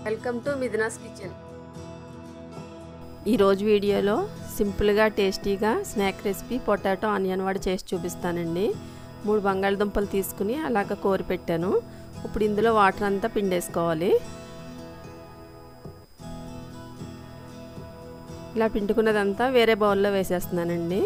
Welcome to Mithuna's kitchen. ఈరోజు వీడియోలో సింపుల్గా టేస్టీగా snack recipe potato onion vada చేసి చూపిస్తానండి. 3 బంగాళదుంపలు తీసుకుని అలాగ కోరి పెట్టాను. ఇప్పుడు ఇందులో వాటర్ అంతా పిండేసుకోవాలి. ఇలా పిండుకున్నదంతా వేరే బౌల్లో వేసేస్తున్నానండి.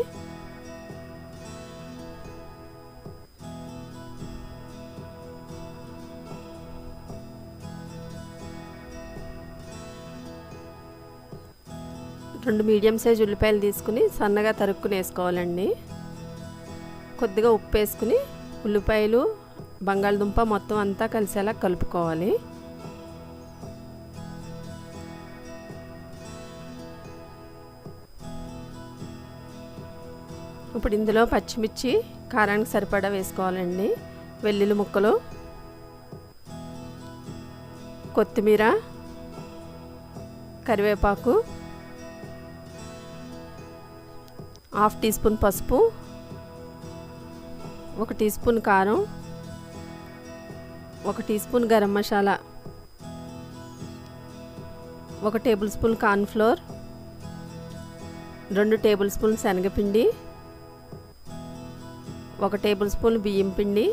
రెండు మీడియం సైజ్ ఉల్లిపాయలు తీసుకుని సన్నగా తరుక్కుని వేసుకోవాలండి. కొద్దిగా ఉప్పు వేసుకుని ఉల్లిపాయలు బంగాళదుంప మొత్తం అంతా కలిసేలా కలుపుకోవాలి. ఇప్పుడు ఇందులో పచ్చిమిర్చి కారానికి సరిపడా వేసుకోవాలండి. వెల్లుల్లి ముక్కలు, కొత్తిమీర, కరివేపాకు, 1/2 టీ స్పూన్ పసుపు, 1 టీ స్పూన్ కారం, 1 teaspoon garam masala, 1 tablespoon cornflour, 2 tablespoon శనగపిండి, 1 టేబుల్ స్పూన్ బియ్యం పిండి,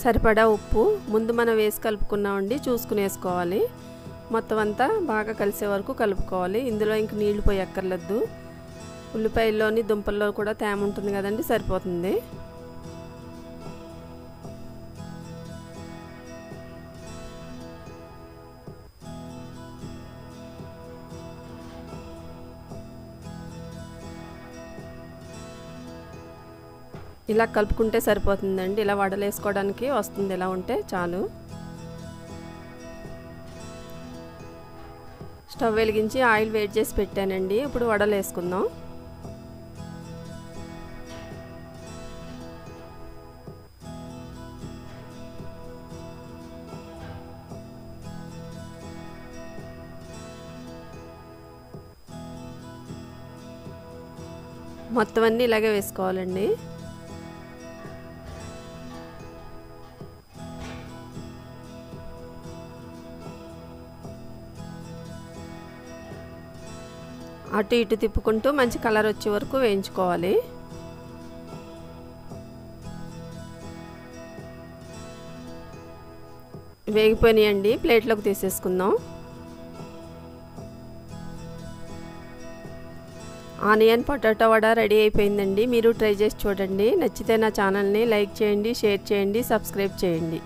సరిపడా ఉప్పు ముందు మనం వేసి కలుపుకున్నామండి, చూసుకుని వేసుకోవాలి. మొత్తం అంతా బాగా కలిసే వరకు కలుపుకోవాలి. ఇందులో ఇంక నీళ్లు పోయక్కర్లేదు. ఉల్లిపాయల్లోని దుంపల్లో కూడా తేమ ఉంటుంది కదండి, సరిపోతుంది. ఇలా కలుపుకుంటే సరిపోతుందండి. ఇలా వడలు వేసుకోవడానికి వస్తుంది. ఇలా ఉంటే చాలు. స్టవ్ వెలిగించి ఆయిల్ వేడి చేసి పెట్టానండి. ఇప్పుడు వడలు వేసుకుందాం. మొత్తం అన్నీ ఇలాగే వేసుకోవాలండి. అటు ఇటు తిప్పుకుంటూ మంచి కలర్ వచ్చే వరకు వేయించుకోవాలి. వేగిపోయినాయండి. ప్లేట్లోకి తీసేసుకుందాం. ఆనియన్ పొటాటో వడ రెడీ అయిపోయిందండి. మీరు ట్రై చేసి చూడండి. నచ్చితే నా ఛానల్ని లైక్ చేయండి, షేర్ చేయండి, సబ్స్క్రైబ్ చేయండి.